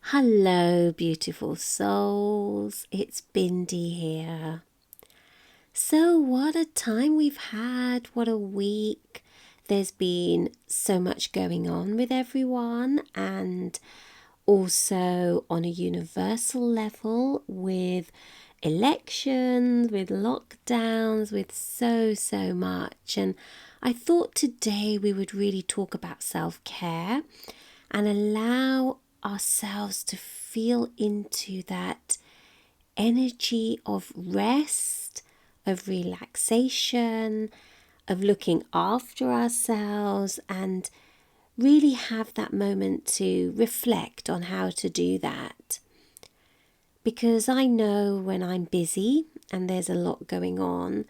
Hello, beautiful souls. It's Bindi here. So, what a time we've had. What a week. There's been so much going on with everyone, and also on a universal level with elections, with lockdowns, with so much. And I thought today we would really talk about self care and allow ourselves to feel into that energy of rest, of relaxation, of looking after ourselves, and really have that moment to reflect on how to do that. Because I know when I'm busy and there's a lot going on,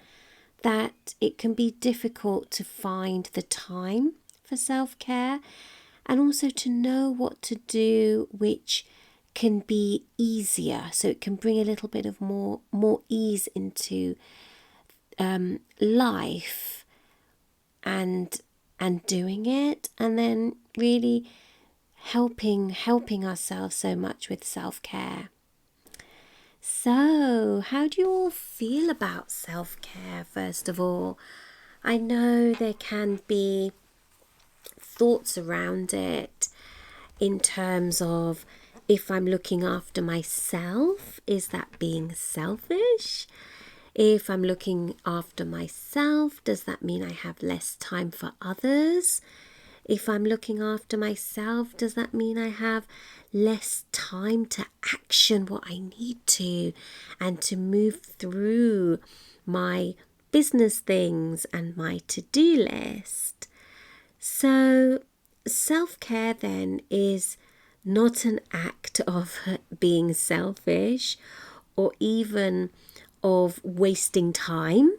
that it can be difficult to find the time for self care and also to know what to do which can be easier, so it can bring a little bit of more ease into life and doing it, and then really helping ourselves so much with self-care. So how do you all feel about self-care? First of all, I know there can be thoughts around it in terms of, if I'm looking after myself, is that being selfish? If I'm looking after myself, does that mean I have less time for others? If I'm looking after myself, does that mean I have less time to action what I need to and to move through my business things and my to-do list? So self-care then is not an act of being selfish or even of wasting time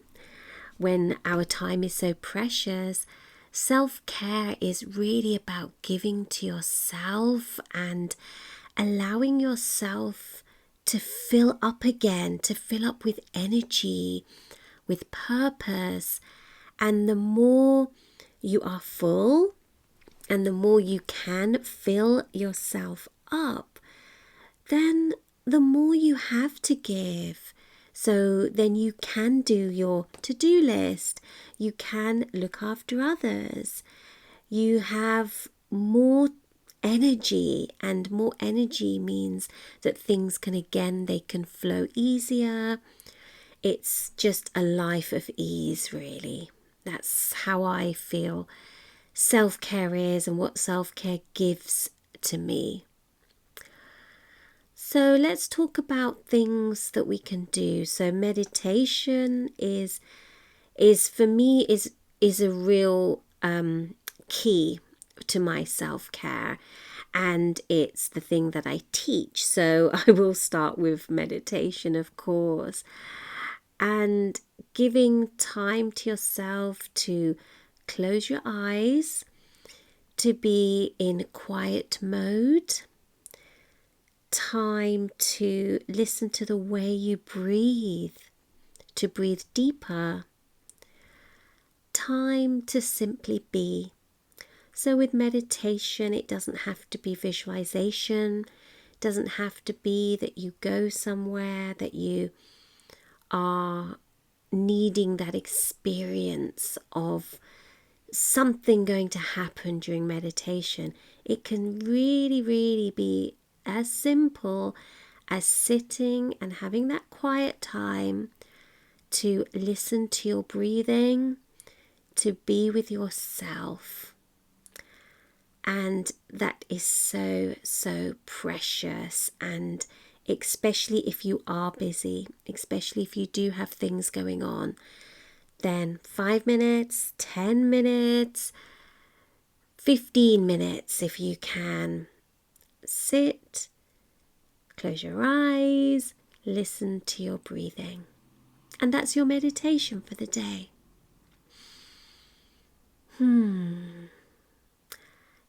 when our time is so precious. Self-care is really about giving to yourself and allowing yourself to fill up again, to fill up with energy, with purpose. And the more you are full and the more you can fill yourself up, then the more you have to give. So then you can do your to-do list. You can look after others. You have more energy, and more energy means that things they can flow easier. It's just a life of ease, really. That's how I feel self-care is and what self-care gives to me. So let's talk about things that we can do. So meditation is for me is a real key to my self-care, and it's the thing that I teach. So I will start with meditation, of course, and giving time to yourself to close your eyes, to be in quiet mode, time to listen to the way you breathe, to breathe deeper, time to simply be. So with meditation, it doesn't have to be visualization, it doesn't have to be that you go somewhere, that you are needing that experience of something going to happen during meditation. It can really be as simple as sitting and having that quiet time to listen to your breathing, to be with yourself. And that is so precious, and especially if you are busy, especially if you do have things going on, then 5 minutes, 10 minutes, 15 minutes if you can. Sit, close your eyes, listen to your breathing. And that's your meditation for the day.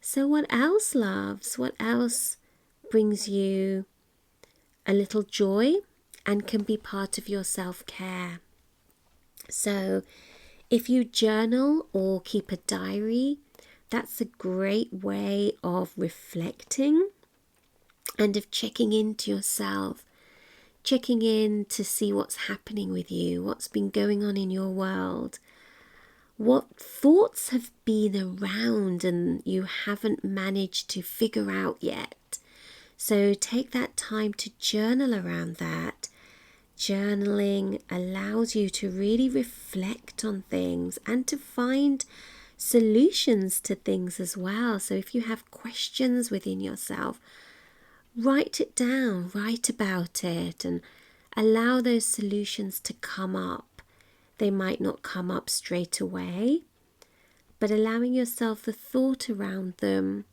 So what else, loves? What else brings you a little joy and can be part of your self-care? So if you journal or keep a diary, that's a great way of reflecting and of checking into yourself, checking in to see what's happening with you, what's been going on in your world, what thoughts have been around and you haven't managed to figure out yet. So take that time to journal around that. Journaling allows you to really reflect on things and to find solutions to things as well. So if you have questions within yourself, write it down, write about it, and allow those solutions to come up. They might not come up straight away, but allowing yourself the thought around them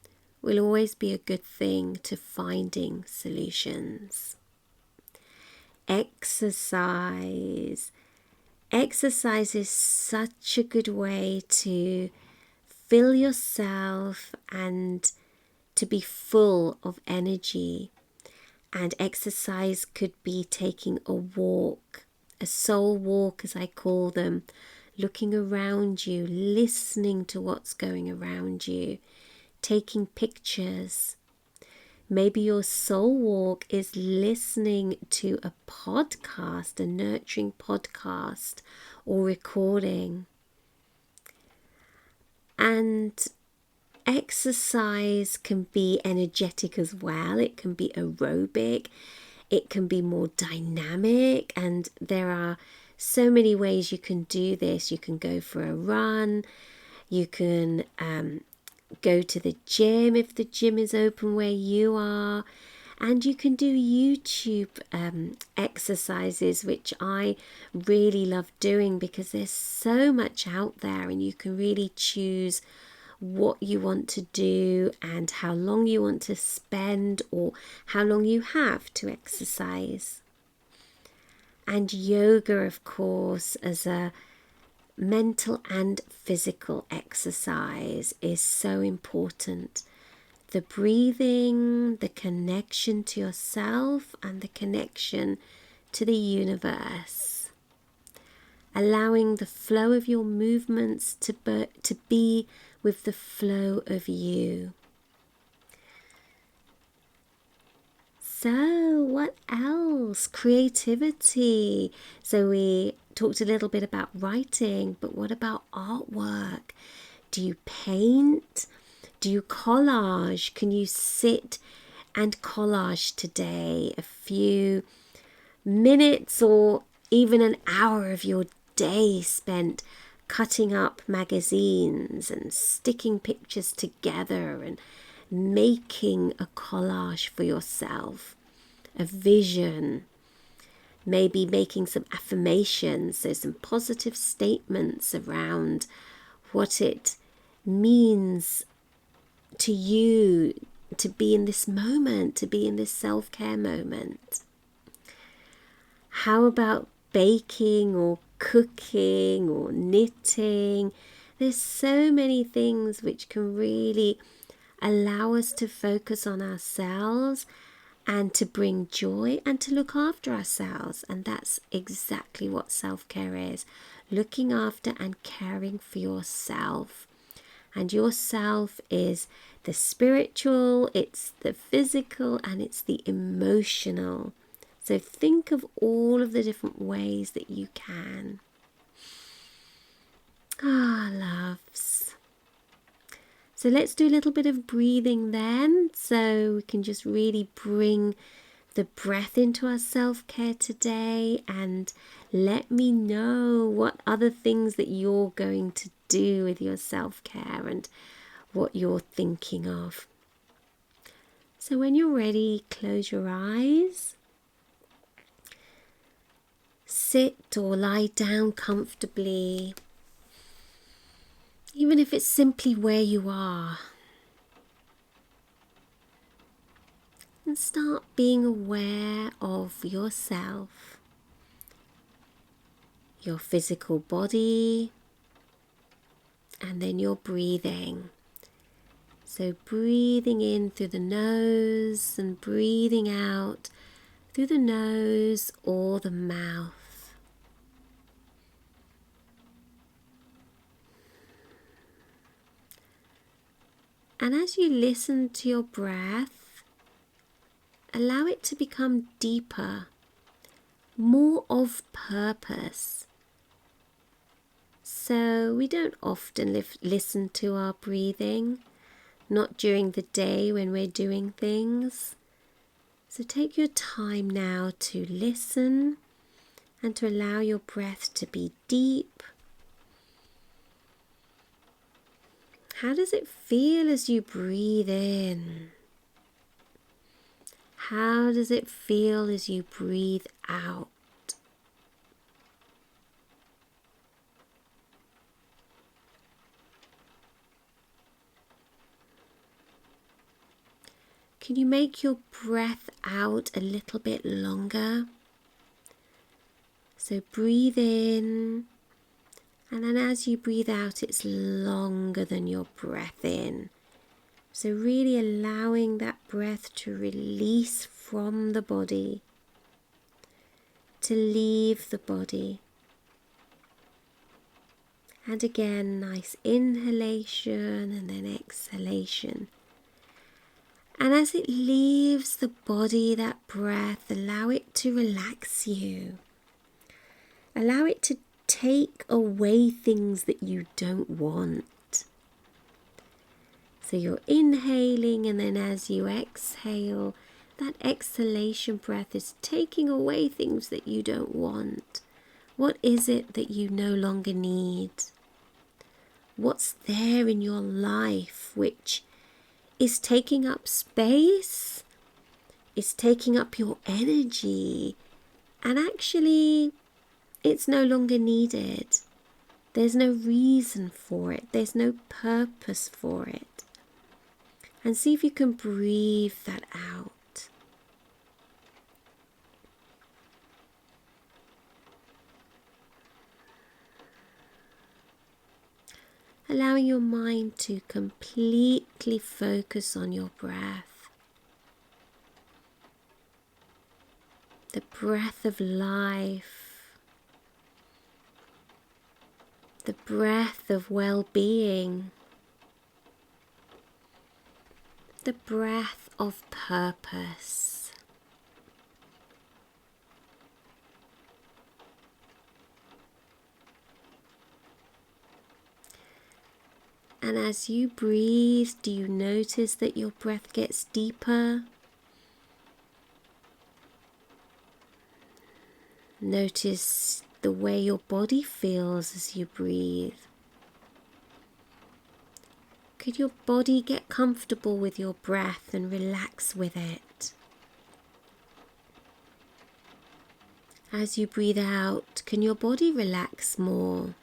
will always be a good thing to finding solutions. Exercise. Exercise is such a good way to fill yourself and to be full of energy. And exercise could be taking a walk, a soul walk as I call them, looking around you, listening to what's going around you, taking pictures. Maybe your soul walk is listening to a podcast, a nurturing podcast or recording. And exercise can be energetic as well. It can be aerobic. It can be more dynamic. And there are so many ways you can do this. You can go for a run. You can go to the gym if the gym is open where you are. And you can do YouTube exercises, which I really love doing because there's so much out there and you can really choose what you want to do and how long you want to spend or how long you have to exercise. And yoga, of course, as a mental and physical exercise is so important. The breathing, the connection to yourself and the connection to the universe. Allowing the flow of your movements to be with the flow of you. So what else? Creativity. So we talked a little bit about writing, but what about artwork? Do you paint? Do you collage? Can you sit and collage today? A few minutes or even an hour of your day spent cutting up magazines and sticking pictures together and making a collage for yourself, a vision, maybe making some affirmations, so some positive statements around what it means to you to be in this moment, to be in this self-care moment. How about baking or cooking or knitting? There's so many things which can really allow us to focus on ourselves and to bring joy and to look after ourselves. And that's exactly what self-care is. Looking after and caring for yourself. And yourself is the spiritual, it's the physical, and it's the emotional. So think of all of the different ways that you can. Loves. So let's do a little bit of breathing then. So we can just really bring the breath into our self-care today, and let me know what other things that you're going to do with your self-care and what you're thinking of. So when you're ready, close your eyes. Sit or lie down comfortably, even if it's simply where you are. And start being aware of yourself, your physical body, and then your breathing. So breathing in through the nose and breathing out through the nose or the mouth. And as you listen to your breath, allow it to become deeper, more of purpose. So we don't often listen to our breathing, not during the day when we're doing things. So take your time now to listen and to allow your breath to be deep. How does it feel as you breathe in? How does it feel as you breathe out? Can you make your breath out a little bit longer? So breathe in, and then as you breathe out, it's longer than your breath in. So really allowing that breath to release from the body, to leave the body. And again, nice inhalation and then exhalation. And as it leaves the body, that breath, allow it to relax you. Allow it to take away things that you don't want. So you're inhaling, and then as you exhale, that exhalation breath is taking away things that you don't want. What is it that you no longer need? What's there in your life which is taking up space, is taking up your energy, and actually it's no longer needed. There's no reason for it. There's no purpose for it. And see if you can breathe that out. Allowing your mind to completely focus on your breath. The breath of life. The breath of well-being. The breath of purpose. And as you breathe, do you notice that your breath gets deeper? Notice the way your body feels as you breathe. Could your body get comfortable with your breath and relax with it? As you breathe out, can your body relax more?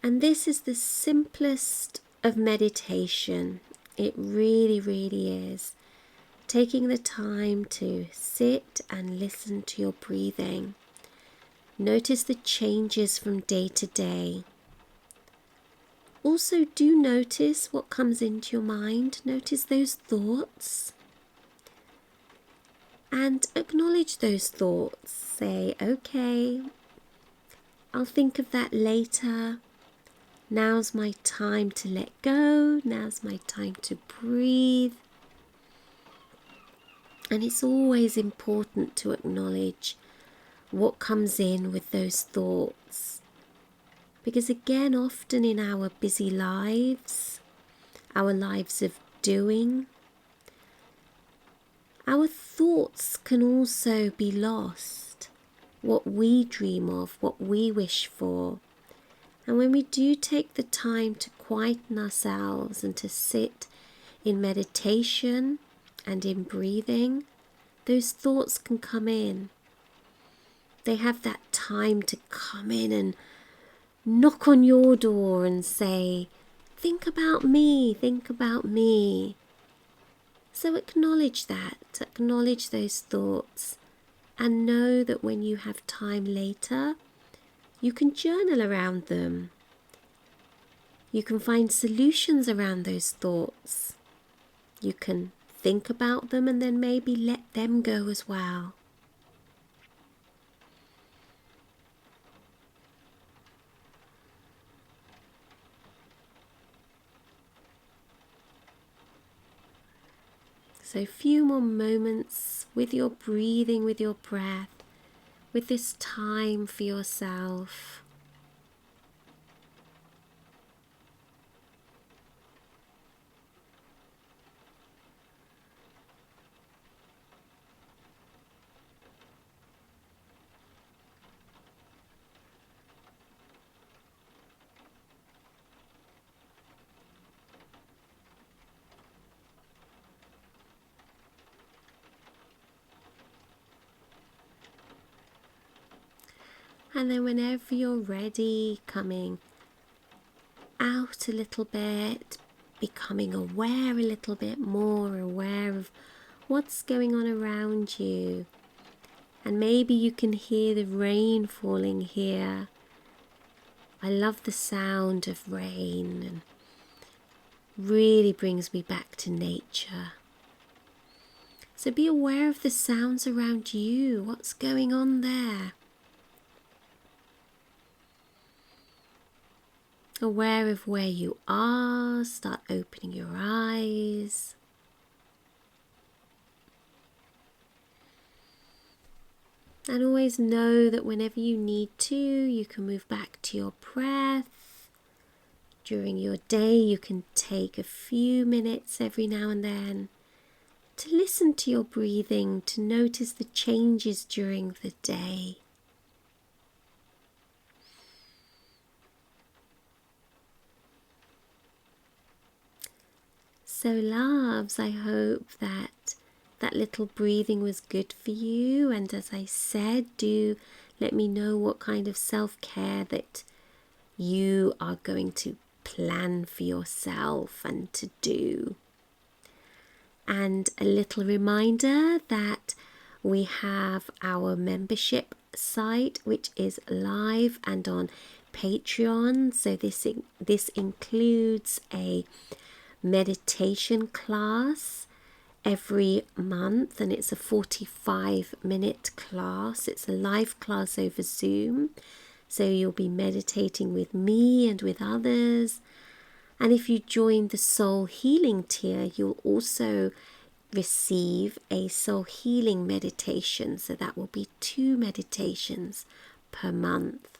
And this is the simplest of meditation. It really, really is. Taking the time to sit and listen to your breathing. Notice the changes from day to day. Also, do notice what comes into your mind. Notice those thoughts. And acknowledge those thoughts. Say, okay, I'll think of that later. Now's my time to let go. Now's my time to breathe. And it's always important to acknowledge what comes in with those thoughts. Because again, often in our busy lives, our lives of doing, our thoughts can also be lost. What we dream of, what we wish for. And when we do take the time to quieten ourselves and to sit in meditation and in breathing, those thoughts can come in. They have that time to come in and knock on your door and say, think about me, think about me. So acknowledge that, acknowledge those thoughts, and know that when you have time later, you can journal around them. You can find solutions around those thoughts. You can think about them and then maybe let them go as well. So a few more moments with your breathing, with your breath, with this time for yourself. And then whenever you're ready, coming out a little bit, becoming aware a little bit more, aware of what's going on around you. And maybe you can hear the rain falling here. I love the sound of rain and really brings me back to nature. So be aware of the sounds around you. What's going on there? Aware of where you are, start opening your eyes. And always know that whenever you need to, you can move back to your breath. During your day, you can take a few minutes every now and then to listen to your breathing, to notice the changes during the day. So loves, I hope that little breathing was good for you, and as I said, do let me know what kind of self-care that you are going to plan for yourself and to do. And a little reminder that we have our membership site, which is live and on Patreon. So this includes a meditation class every month, and it's a 45-minute class. It's a live class over Zoom, so you'll be meditating with me and with others. And if you join the soul healing tier, you'll also receive a soul healing meditation, so that will be 2 meditations per month.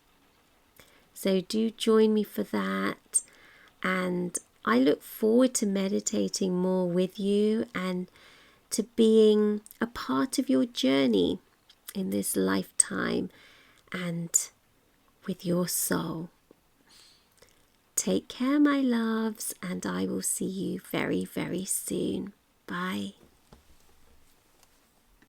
So do join me for that, and I look forward to meditating more with you and to being a part of your journey in this lifetime and with your soul. Take care, my loves, and I will see you very, very soon. Bye.